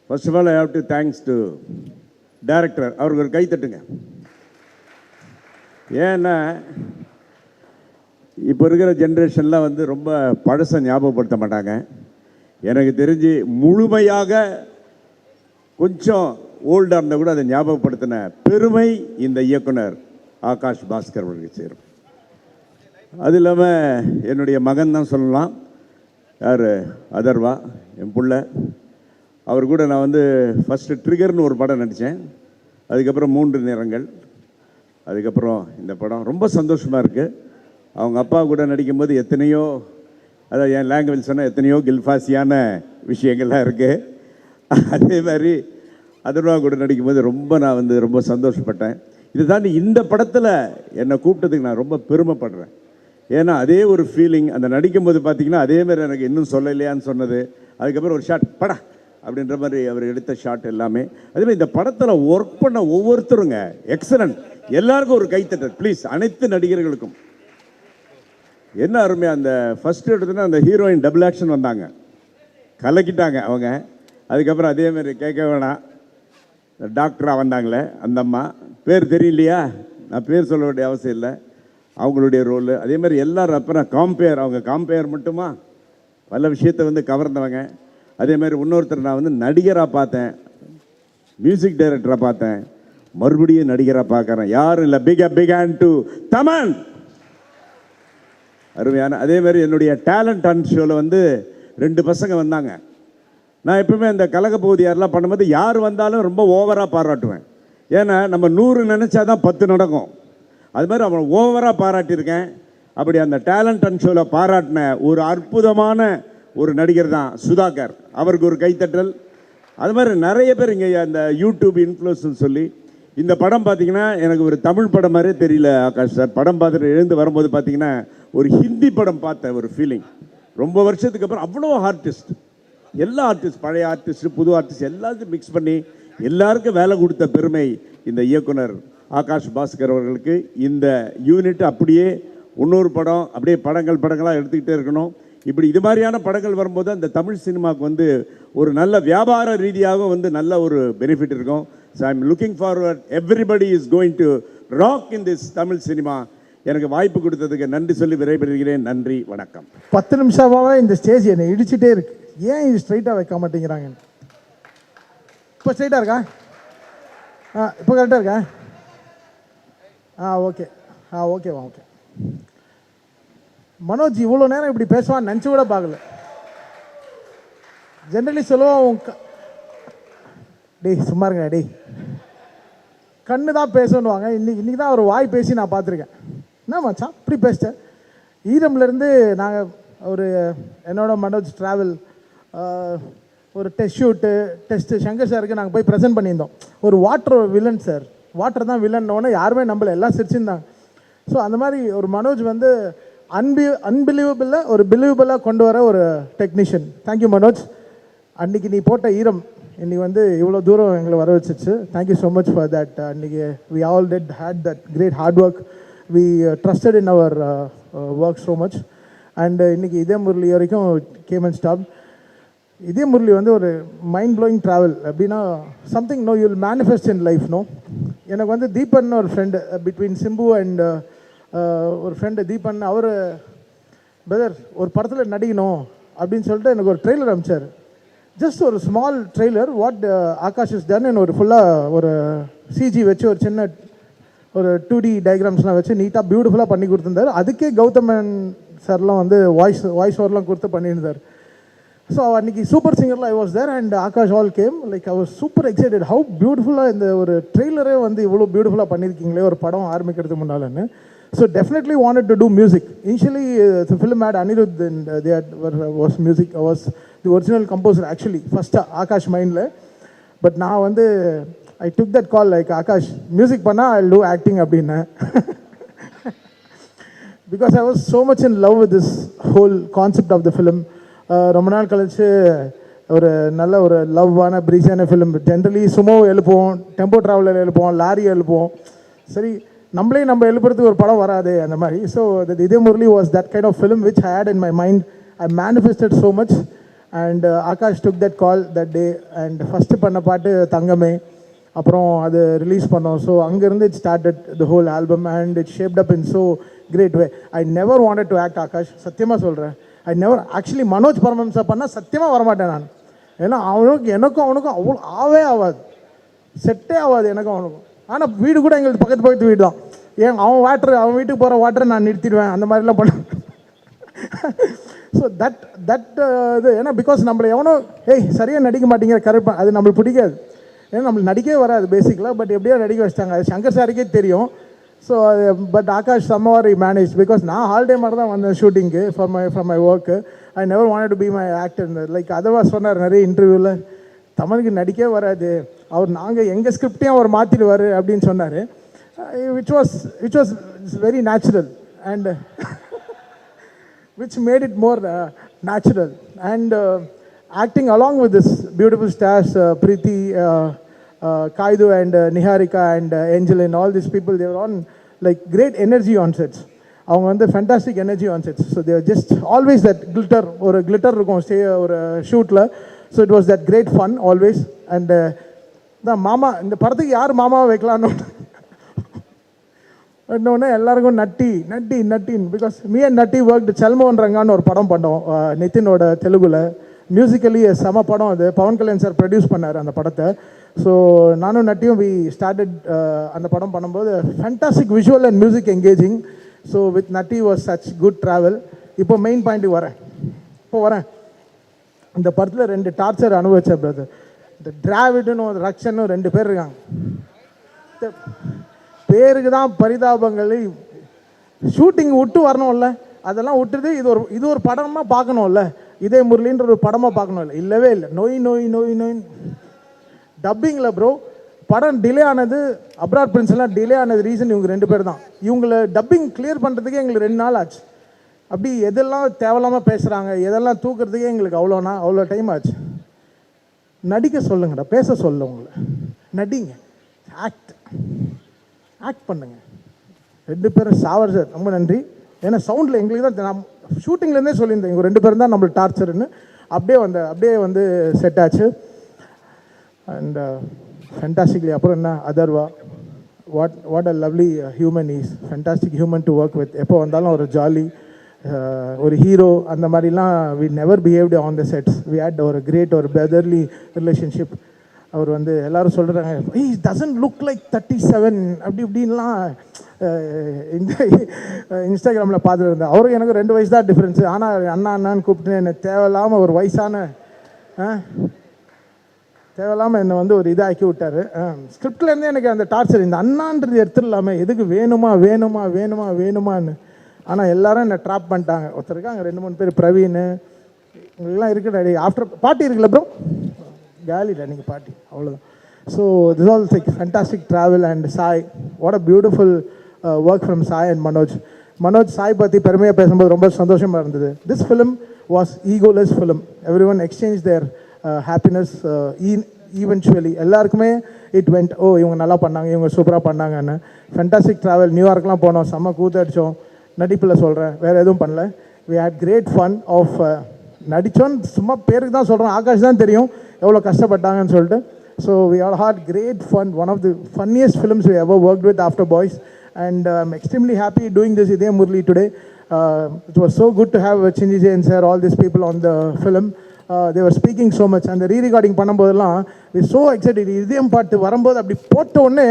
First of all, I have to thanks to director. அவருக்கு ஒரு கை தட்டுங்க. ஏன்னா இப்போ இருக்கிற ஜென்ரேஷன்லாம் வந்து ரொம்ப பழசை ஞாபகப்படுத்த மாட்டாங்க. எனக்கு தெரிஞ்சு முழுமையாக கொஞ்சம் ஓல்டாக இருந்தால் கூட அதை ஞாபகப்படுத்தின பெருமை இந்த இயக்குனர் ஆகாஷ் பாஸ்கர் அவர்களுக்கு சேரும். அது இல்லாமல் என்னுடைய மகன் தான் சொல்லலாம். யார்? அதர்வா, என் புள்ள. அவர் கூட நான் வந்து ஃபஸ்ட்டு ட்ரிகர்னு ஒரு படம் நடித்தேன். அதுக்கப்புறம் 3 நிறங்கள். அதுக்கப்புறம் இந்த படம் ரொம்ப சந்தோஷமாக இருக்குது. அவங்க அப்பா கூட நடிக்கும்போது எத்தனையோ, அதாவது என் லாங்குவேஜ் சொன்னால் எத்தனையோ கில்ஃபாசியான விஷயங்கள்லாம் இருக்குது. அதே மாதிரி அதர்வா கூட நடிக்கும்போது நான் வந்து ரொம்ப சந்தோஷப்பட்டேன். இது தாண்டி இந்த படத்தில் என்னை கூப்பிட்டதுக்கு நான் ரொம்ப பெருமைப்படுறேன். ஏன்னா அதே ஒரு ஃபீலிங் அந்த நடிக்கும்போது பார்த்தீங்கன்னா அதே மாதிரி எனக்கு இன்னும் சொல்லலையான்னு சொன்னது. அதுக்கப்புறம் ஒரு ஷாட் படா அப்படின்ற மாதிரி அவர் எடுத்த ஷாட் எல்லாமே. அதேமாதிரி இந்த படத்தில் ஒர்க் பண்ண ஒவ்வொருத்தருங்க எக்ஸலண்ட். எல்லாருக்கும் ஒரு கைத்தட்டல் ப்ளீஸ், அனைத்து நடிகர்களுக்கும். என்ன அருமையாக அந்த ஃபஸ்ட்டு எடுத்துன்னா அந்த ஹீரோயின் டபுள் ஆக்ஷன் வந்தாங்க, கலக்கிட்டாங்க அவங்க. அதுக்கப்புறம் அதேமாதிரி கேட்க வேணாம், டாக்டராக வந்தாங்களே அந்த அம்மா, பேர் தெரியலையா, நான் பேர் சொல்ல வேண்டிய அவசியம் இல்லை, அவங்களுடைய ரோலு. அதே மாதிரி எல்லாரும் அப்புறம் காம்பேர், அவங்க காம்பேர் மட்டுமா பல விஷயத்தை வந்து கவர்ந்தவங்க. அதே மாதிரி இன்னொருத்தர் நான் வந்து நடிகராக பார்த்தேன், மியூசிக் டைரக்டராக பார்த்தேன், மறுபடியும் நடிகராக பார்க்குறேன். யாரும் இல்லை, பிக் ஹேண்ட் டு தமன். அருமையான. அதே மாதிரி என்னுடைய டேலண்ட் ஹண்ட் ஷோவில் வந்து 2 பசங்க வந்தாங்க. நான் எப்பவுமே அந்த கலகப்பகுதியாரெலாம் பண்ணும்போது யார் வந்தாலும் ரொம்ப ஓவராக பாராட்டுவேன். ஏன்னா நம்ம 100 நினச்சா தான் 10 நடக்கும். அது மாதிரி அவனை ஓவராக பாராட்டியிருக்கேன். அப்படி அந்த டேலண்ட் ஹண்ட் ஷோவில் பாராட்டின ஒரு அற்புதமான ஒரு நடிகர் தான் சுதாகர். அவருக்கு ஒரு கைத்தட்டல். அது மாதிரி நிறைய பேர் இங்கே அந்த யூடியூப் இன்ஃப்ளூயன்ஸ்னு சொல்லி இந்த படம் பார்த்தீங்கன்னா எனக்கு ஒரு தமிழ் படம் மாதிரியே தெரியல ஆகாஷ் சார். படம் பார்த்துட்டு எழுந்து வரும்போது பார்த்தீங்கன்னா ஒரு ஹிந்தி படம் பார்த்த ஒரு ஃபீலிங். ரொம்ப வருஷத்துக்கு அப்புறம் அவ்வளோ ஆர்டிஸ்ட், எல்லா ஆர்டிஸ்ட், பழைய ஆர்டிஸ்ட், புது ஆர்டிஸ்ட் எல்லாத்தையும் மிக்ஸ் பண்ணி எல்லாருக்கும் வேலை கொடுத்த பெருமை இந்த இயக்குனர் ஆகாஷ் பாஸ்கர் அவர்களுக்கு. இந்த யூனிட் அப்படியே இன்னொரு படம் அப்படியே படங்களாக எடுத்துக்கிட்டே இருக்கணும். இப்படி இது மாதிரியான படங்கள் வரும்போது அந்த தமிழ் சினிமாவுக்கு வந்து ஒரு நல்ல வியாபார ரீதியாக வந்து நல்ல ஒரு பெனிஃபிட் இருக்கும். So I am looking forward. Everybody is going to rock in this Tamil cinema. எனக்கு வாய்ப்பு கொடுத்ததுக்கு நன்றி சொல்லி விடைபெறுகிறேன். நன்றி, வணக்கம். 10 நிமிஷமாகவே இந்த ஸ்டேஜ் என்னை இடிச்சுட்டே இருக்கு. ஏன் இது ஸ்ட்ரைட்டாக வைக்க மாட்டேங்கிறாங்க? இப்போ ஸ்ட்ரைட்டாக இருக்கா? இப்போ கரெக்டாக இருக்கா? ஓகே. ஓகேவா? ஓகே. மனோஜ் இவ்வளோ நேரம் இப்படி பேசுவான்னு நினச்சி கூட பார்க்கல. ஜென்ரலி சொல்லுவோம், டேய் சும்மா இருங்க டேய், கண்ணு தான் பேசணுவாங்க. இன்னைக்கு தான் ஒரு வாய் பேசி நான் பார்த்துருக்கேன். என்ன மச்சான் இப்படி பேசிட்டேன். ஈரம்லேருந்து நாங்கள் ஒரு என்னோட மனோஜ் ட்ராவல் ஒரு டெஸ்ட்டு சங்கர் சாருக்கு நாங்கள் போய் ப்ரெசென்ட் பண்ணியிருந்தோம். ஒரு வாட்டர் வில்லன் சார், வாட்டர் தான் வில்லன்னோன்னு யாருமே நம்பலை, எல்லாம் சிரிச்சிருந்தாங்க. ஸோ அந்த மாதிரி ஒரு மனோஜ் வந்து அன்பிலீவபிளாக ஒரு பிலீவபிளாக கொண்டு வர ஒரு டெக்னீஷியன். தேங்க்யூ மனோஜ். அன்றைக்கி நீ போட்ட ஈரம் இன்றைக்கி வந்து இவ்வளோ தூரம் எங்களை வர வச்சிச்சு. Thank you so much for that. அன்றைக்கி we all had that great hard work. We trusted in our work so much. And இன்றைக்கி இதே முரளி வரைக்கும் கேம் அண்ட் ஸ்டாப். இதே முரளி வந்து ஒரு மைண்ட் ப்ளோயிங் ட்ராவல். எப்படின்னா something know you will manifest in life. No, எனக்கு வந்து தீபன் ஒரு ஃப்ரெண்டு பிட்வீன் சிம்பு அண்ட் ஒரு ஃப்ரெண்டு தீபன். அவர் பிரதர் ஒரு படத்தில் நடிக்கணும் அப்படின்னு சொல்லிட்டு எனக்கு ஒரு ட்ரெய்லர் அனுப்பிச்சார். ஜஸ்ட் ஒரு small trailer, what Akash is done. ஒரு ஃபுல்லாக ஒரு சிஜி வச்சு ஒரு சின்ன ஒரு 2D டயக்ராம்ஸ்லாம் வச்சு நீட்டாக பியூட்டிஃபுல்லாக பண்ணி கொடுத்துருந்தார். அதுக்கே கௌதமன் சார்லாம் வந்து வாய்ஸ் ஓவர்லாம் கொடுத்து பண்ணியிருந்தார். ஸோ அன்றைக்கி சூப்பர் சிங்கரில் I was there and Aakash all came. Like I was super excited. How பியூட்டிஃபுல்லாக இந்த ஒரு ட்ரெய்லரே வந்து இவ்வளோ பியூட்டிஃபுல்லாக பண்ணியிருக்கீங்களே ஒரு படம் ஆரம்பிக்கிறதுக்கு முன்னாலன்னு. So definitely wanted to do music. Initially, the film had Anirudh and was music. Was the original composer actually first Akash mind la. But now வந்து I took that call like Akash music பண்ணா I'll do acting அப்படின்னா. Because I was so much in love with this whole concept of the film. ரொம்ப நாள் கழிச்சு ஒரு நல்ல ஒரு லவ்வான பிரீஸான ஃபிலிம். ஜென்ரலி சுமோ எழுப்போம், டெம்போ ட்ராவலர் எழுப்போம், லாரி எழுப்போம். சரி நம்மளே நம்ம எழுப்புறதுக்கு ஒரு படம் வராது அந்த மாதிரி. ஸோ இதே Murali was that kind of film which I had in my mind. I manifested so much and Akash took that call that day and first பண்ண பாட்டு தங்கமே, அப்புறம் அது ரிலீஸ் பண்ணோம். ஸோ அங்கேருந்து it started the whole album and it shaped up in so great way. I never wanted to act Akash, சத்தியமாக சொல்கிறேன். I never actually Manoj Paramahamsa பண்ணால் சத்தியமாக வரமாட்டேன் நான். ஏன்னா எனக்கும் அவனுக்கும் அவ்வளோ ஆகாது, செட்டே ஆகாது எனக்கும் அவனுக்கும். ஆனால் வீடு கூட எங்களுக்கு பக்கத்து வீடு தான். அவன் வீட்டுக்கு போகிற வாட்டரை நான் நிறுத்திடுவேன், அந்த மாதிரிலாம் பண்ண. ஸோ தட் இது ஏன்னா பிகாஸ் நம்மளை எவனோ சரியாக நடிக்க மாட்டேங்கிற கரெக்ட், அது நம்மளுக்கு பிடிக்காது. ஏன்னா நம்மளுக்கு நடிக்கவே வராது பேசிக்கலாக, பட் எப்படியோ நடிக்க வச்சிட்டாங்க. அது சங்கர் சாருக்கே தெரியும். ஸோ அது but Akash somehow manage because நான் ஹாலிடே மாதிரி தான் வந்தேன் ஷூட்டிங்கு from my work. I never wanted to be my actor. Like Atharva சொன்னார் நிறைய இன்டர்வியூவில், தமிழுக்கு நடிக்கவே வராது அவர், நாங்கள் எங்கள் ஸ்கிரிப்டையும் அவர் மாற்றிடுவார் அப்படின்னு சொன்னார். Which was very natural and which made it more natural. And acting along with this beautiful stars, Preeti, Kaidu and Niharika and Angel and all these people, they were on like great energy on sets. அவங்க வந்து fantastic energy on sets. So they were just always that glitter, ஒரு glitter இருக்கும் stay ஒரு ஷூட்டில். So it was that great fun always. And தான் மாமா, இந்த படத்துக்கு யார் மாமாவை வைக்கலான்னு இன்னொன்று எல்லாருக்கும் நட்டின் because me and Natty work செல்மோன் ரங்கான்னு ஒரு படம் பண்ணோம் நிதினோட தெலுங்குல. மியூசிக்கலி செம படம் அது. பவன் கல்யாண் சார் ப்ரொடியூஸ் பண்ணார் அந்த படத்தை. ஸோ நானும் நட்டியும் வி ஸ்டார்டட் அந்த படம் பண்ணும்போது fantastic visual and music engaging. So with Natty was such good travel. இப்போ மெயின் பாயிண்ட்டுக்கு வரேன். இந்த படத்தில் 2 டார்ச்சர் அனுபவிச்சேன் பிரதர். இந்த டிராவிடுன்னு ரக்ஷன்னு 2 பேர் இருக்காங்க. பேருக்கு தான் பரிதாபங்கள். ஷூட்டிங் விட்டு வரணும்ல, அதெல்லாம் விட்டுட்டு இது ஒரு படமாக பார்க்கணும்ல, இதே முரளின்ற ஒரு படமாக பார்க்கணும்ல. இல்லவே இல்லை. நோய் டப்பிங்கில் ப்ரோ படம் டிலே ஆனது, அப்ராட் பிரின்ஸ் எல்லாம் டிலே ஆனது ரீசன் இவங்க 2 பேர் தான். இவங்களை டப்பிங் கிளியர் பண்ணுறதுக்கே எங்களுக்கு 2 நாள் ஆச்சு. அப்படி எதெல்லாம் தேவையில்லாமல் பேசுகிறாங்க, எதெல்லாம் தூக்குறதுக்கே எங்களுக்கு அவ்வளோ டைம் ஆச்சு. நடிக்க சொல்லுங்கடா, பேச சொல்ல உங்களை, நடிங்க, ஆக்ட் பண்ணுங்க. 2 பேரும் சாவர் சார் ரொம்ப நன்றி. ஏன்னா சவுண்டில் எங்களுக்கு தான் நான் ஷூட்டிங்லேருந்தே சொல்லியிருந்தேன் இவங்க 2 பேரும் தான் நம்மளுக்கு டார்ச்சர்னு. அப்படியே வந்து செட் ஆச்சு. அண்ட் ஃபேண்டாஸ்டிக்லி அப்புறம் என்ன Atharva, what a lovely human is, fantastic human to work with. எப்போ வந்தாலும் ஒரு ஜாலி, ஒரு ஹீரோ அந்த மாதிரிலாம். We never behaved on the sets. We had ஒரு கிரேட் ஒரு பிரதர்லி ரிலேஷன்ஷிப். அவர் வந்து எல்லோரும் சொல்கிறாங்க ஹி டசன்ட் லுக் லைக் 37 அப்படி இப்படின்லாம் இந்த இன்ஸ்டாகிராமில் பார்த்துட்டு இருந்தேன். அவருக்கு எனக்கு 2 வயசு தான் டிஃப்ரென்ஸு. ஆனால் அண்ணான்னு கூப்பிட்டு என்னை தேவையில்லாமல் ஒரு வயசான தேவையில்லாமல் என்னை வந்து ஒரு இதாக்கி விட்டார். ஸ்கிரிப்ட்லேருந்தே எனக்கு அந்த டார்ச்சர், இந்த அண்ணான்றது எடுத்துடலாமல் எதுக்கு வேணுமான்னு. ஆனால் எல்லாரும் என்னை ட்ராப் பண்ணிட்டாங்க. ஒருத்தர் இருக்காங்க 2-3 பேர், பிரவீன், இவங்கெல்லாம் இருக்குடா. ஆஃப்டர் பார்ட்டி இருக்குல்ல ப்ரோ, காலிடா நீங்கள் பாட்டி, அவ்வளோதான். So this all like fantastic travel. And Sai, what a beautiful work from Sai and Manoj. Sai பற்றி பெருமையாக பேசும்போது ரொம்ப சந்தோஷமாக இருந்தது. This film was egoless film. Every one exchange their happiness eventually. எல்லாருக்குமே இட் வெண்ட், இவங்க நல்லா பண்ணாங்க, இவங்க சூப்பராக பண்ணாங்கன்னு. Fantastic travel. நியூயார்க்லாம் போனோம், செம்ம கூத்தடிச்சோம். நடிப்பில் சொல்கிறேன், வேறு எதுவும் பண்ணல. We had great fun of நடித்தோன்னு சும்மா பேருக்கு தான் சொல்கிறோம். ஆகாஷ் தான் தெரியும் எவ்வளோ கஷ்டப்பட்டாங்கன்னு சொல்லிட்டு. So we all had great fun. One of the funniest films we ever worked with after boys. And I'm extremely happy doing this இதே Murali today. It was so good to have சிஞ்சி Jain sir, all this people on the film. they were speaking so much. அந்த rerecording பண்ணும்போதெல்லாம் we so excited. இதயம் பாட்டு வரும்போது அப்படி போட்ட உடனே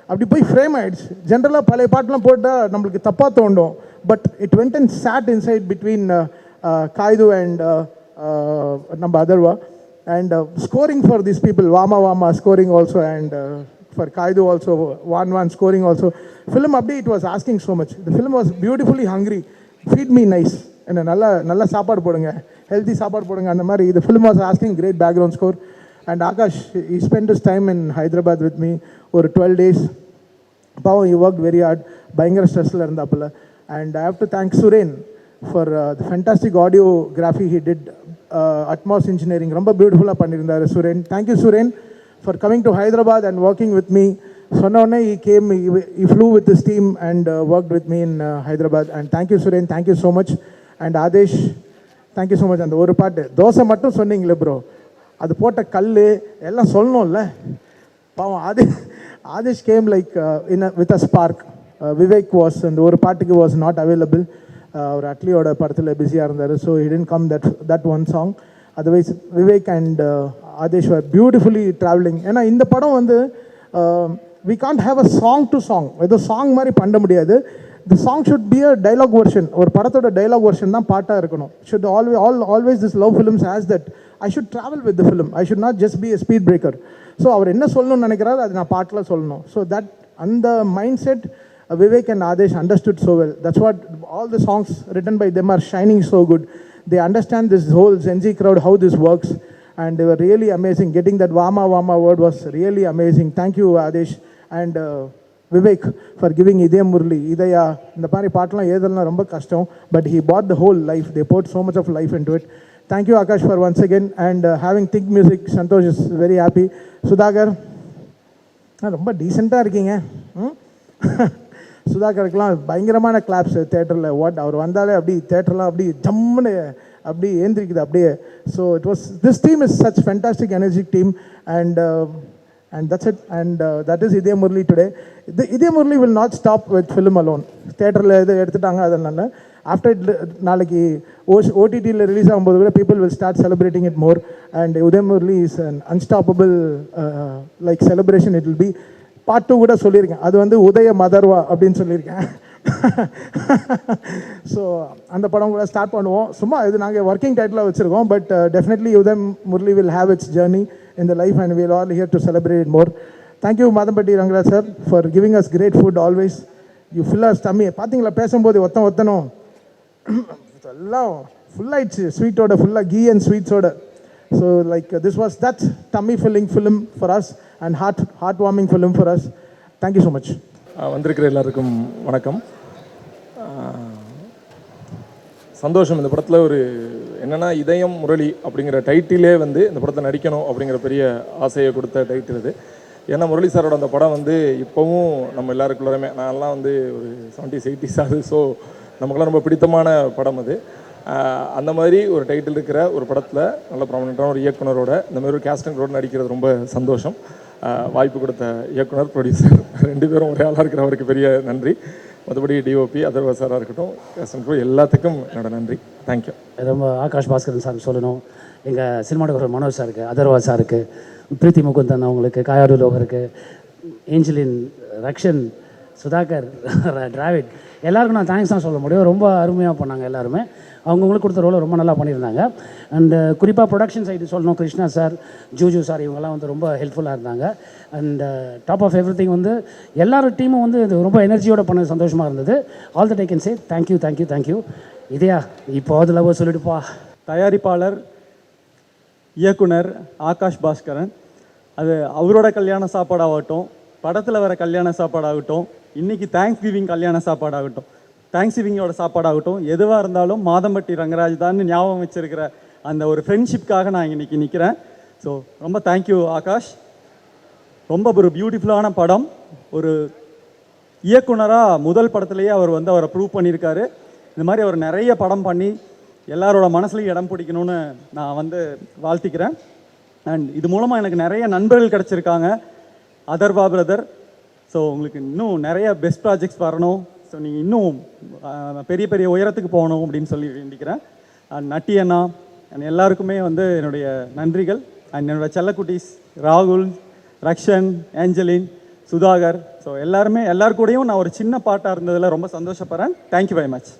அப்படி போய் ஃப்ரேம் ஆகிடுச்சு. ஜென்ரலாக பழைய பாட்டெலாம் போட்டால் நம்மளுக்கு தப்பாக தோண்டும். But it went and sat inside between காய்து அண்ட் நம்ம Atharva. And scoring for these people, Vama scoring also, and for Kaidu also, Van scoring also. Film update, it was asking so much. The film was beautifully hungry. Feed me nice. And nalla சாப்பாடு போடுங்க, healthy சாப்பாடு போடுங்க அந்த மாதிரி. The film was asking great background score. And Akash, he spent his time in Hyderabad with me ஒரு 12 days. பாவம், he worked very hard. பயங்கர ஸ்ட்ரெஸ்ஸில் இருந்தாப்புல. And I have to thank Suren for the fantastic audiography he did. Atmos Engineering ரொம்ப பியூட்டிஃபுல்லாக பண்ணியிருந்தார் Suren. Thank you Suren for coming to Hyderabad and working with me. சொன்ன உடனே he flew with his team and worked with me in Hyderabad. And thank you Suren, thank you so much. And Adesh, thank you so much. அந்த ஒரு பாட்டு தோசை மட்டும் சொன்னீங்களே bro, அது போட்ட கல் எல்லாம் சொல்லணும்ல. பாவம் Aadish game like in with a spark. Vivek was அந்த ஒரு பாட்டுக்கு வாஸ் நாட் அவைலபிள். அவர் அட்லியோட படத்தில் பிஸியாக இருந்தார். So he didn't come that one song. Otherwise Vivek and Aadish were beautifully travelling. ஏன்னா இந்த படம் வந்து we can't have a song to song. ஏதோ சாங் மாதிரி பண்ண முடியாது. The song should be a dialogue version. ஒரு படத்தோட dialogue version தான் பாட்டாக இருக்கணும். Should always this love films has that. I should travel with the film. I should not just be a speed breaker. So அவர் என்ன சொல்லணும்னு நினைக்கிறாரு அது நான் பாட்டில் சொல்லணும். So that அந்த mind set Vivek and Adesh understood so well. That's what all the songs written by them are shining so good. They understand this whole Gen Z crowd, how this works, and they were really amazing. Getting that Vama Vama word was really amazing. Thank you Adesh and Vivek for giving Idaya Murli. Idaya இந்த மாதிரி பாட்டெலாம் ஏதெல்லாம் ரொம்ப கஷ்டம், but he bought the whole life. They poured so much of life into it. Thank you Akash for once again and having Think Music. Santosh is very happy. Sudhakar ரொம்ப டீசெண்டாக இருக்கீங்க. சுதாகருக்கெலாம் பயங்கரமான claps தேட்டரில். அவர் வந்தாலே அப்படி தேட்டர்லாம் அப்படி ஜம்முன்னு அப்படி ஏந்திரிக்குது அப்படியே. So it was this team is such fantastic energic team and that's it and that is இதய முரளி டுடே. இதய Murali will not stop with film alone. தேட்டரில் எது எடுத்துட்டாங்க அதனால ஆஃப்டர் நாளைக்கு ஓடிடியில் ரிலீஸ் ஆகும்போது கூட people will start celebrating it more. And Udhaya Murali is an unstoppable like celebration. It will be part 2 கூட சொல்லியிருக்கேன். அது வந்து உதய மதர்வா அப்படின்னு சொல்லியிருக்கேன். ஸோ அந்த படம் கூட ஸ்டார்ட் பண்ணுவோம். சும்மா இது நாங்கள் ஒர்க்கிங் டைட்டிலாக வச்சுருக்கோம். But definitely Uday Murali will have its journey in the life and will all here to celebrate more. Thank you Madhampatty Rangaraj sir for giving us great food always. You fill us tummy. பார்த்தீங்களா பேசும்போது ஒத்தனும் எல்லாம் ஃபுல்லாகிடுச்சு ஸ்வீட்டோட, ஃபுல்லாக கீ அண்ட் ஸ்வீட்ஸோட. So like this was that tummy filling film for us and heartwarming film for us. Thank you so much. வந்திருக்கிற எல்லாருக்கும் வணக்கம். சந்தோஷம். இந்த படத்தில் ஒரு என்னென்னா இதயம் முரளி அப்படிங்கிற டைட்டிலே வந்து இந்த படத்தை நடிக்கணும் அப்படிங்கிற பெரிய ஆசையை கொடுத்த டைட்டில் இது. ஏன்னா முரளி சாரோட அந்த படம் வந்து இப்போவும் நம்ம எல்லாருக்குள்ளருமே நான்லாம் வந்து ஒரு 70s 80s ஆகுது. ஸோ நமக்குலாம் ரொம்ப பிடித்தமான படம் அது. அந்த மாதிரி ஒரு டைட்டில் இருக்கிற ஒரு படத்தில் நல்ல ப்ராமினெண்ட்டான ஒரு இயக்குனரோட இந்த மாதிரி ஒரு கேஸ்ட் அண்ட் க்ரூவோட நடிக்கிறது ரொம்ப சந்தோஷம். வாய்ப்பு கொடுத்த இயக்குனர், ப்ரொடியூசர் 2 பேரும் ஒரே ஆளாக இருக்கிறவருக்கு பெரிய நன்றி. மற்றபடி டிஓபி அதர்வா சாராக இருக்கட்டும், கேஸ்ட் அண்ட் க்ரூ எல்லாத்துக்கும் என்னோட நன்றி. தேங்க்யூ. ரொம்ப ஆகாஷ் பாஸ்கரன் சார் சொல்லணும், எங்கள் சினிமாட்டோகிராஃபர் மனோஜ் சாருக்கு, அதர்வா சாருக்கு, பிரீத்தி முகுந்தன் அவங்களுக்கு, காயாடு லோகருக்கு, ஏஞ்சலின், ரக்ஷன், சுதாகர், டிராவிட் எல்லாருக்கும் நான் தேங்க்ஸ் தான் சொல்ல முடியும். ரொம்ப அருமையாக பண்ணாங்க எல்லாருமே. அவங்கவுங்களுக்கு கொடுத்த ரோலை ரொம்ப நல்லா பண்ணியிருந்தாங்க. அண்டு குறிப்பாக ப்ரொடக்ஷன் சைடு சொல்லணும், கிருஷ்ணா சார், ஜூஜு சார் இவங்கெல்லாம் வந்து ரொம்ப ஹெல்ப்ஃபுல்லாக இருந்தாங்க. And top of every thing வந்து எல்லாரும் டீமும் வந்து இது ரொம்ப எனர்ஜியோட பண்ணது சந்தோஷமாக இருந்தது. All that I can say thank you thank you thank you. இதையா இப்போ அது லவ் சொல்லிடுப்பா. தயாரிப்பாளர் இயக்குனர் ஆகாஷ் பாஸ்கரன், அது அவரோட கல்யாண சாப்பாடாகட்டும், படத்தில் வர கல்யாண சாப்பாடாகட்டும், இன்றைக்கி தேங்க்ஸ் கிவிங் கல்யாண சாப்பாடாகட்டும், தேங்க்ஸ் கிவிங்கோட சாப்பாடாகட்டும், எதுவாக இருந்தாலும் மாதம்பட்டி ரங்கராஜ் தான் ஞாபகம் வச்சிருக்கிற அந்த ஒரு ஃப்ரெண்ட்ஷிப்காக நான் இன்றைக்கி நிற்கிறேன். ஸோ ரொம்ப தேங்க்யூ ஆகாஷ். ரொம்ப ஒரு பியூட்டிஃபுல்லான படம். ஒரு இயக்குனராக முதல் படத்துலேயே அவர் வந்து அவரை ப்ரூவ் பண்ணியிருக்காரு. இந்த மாதிரி அவர் நிறைய படம் பண்ணி எல்லாரோட மனசுலையும் இடம் பிடிக்கணும்னு நான் வந்து வாழ்த்திக்கிறேன். அண்ட் இது மூலமாக எனக்கு நிறைய நண்பர்கள் கிடச்சிருக்காங்க. அதர்வா பிரதர், ஸோ உங்களுக்கு இன்னும் நிறைய பெஸ்ட் ப்ராஜெக்ட்ஸ் வரணும். ஸோ நீங்கள் இன்னும் பெரிய பெரிய உயரத்துக்கு போகணும் அப்படின்னு சொல்லி வேண்டிக்கிறேன். அண்ட் நட்டி அண்ணா அண்ட் எல்லாருக்குமே வந்து என்னுடைய நன்றிகள். அண்ட் என்னோடய செல்லக்குட்டீஸ் ராகுல், ரக்ஷன், ஏஞ்சலின், சுதாகர், ஸோ எல்லாருமே எல்லாருக்கூடையும் நான் ஒரு சின்ன பாட்டாக இருந்ததில் ரொம்ப சந்தோஷப்படுறேன். Thank you very much.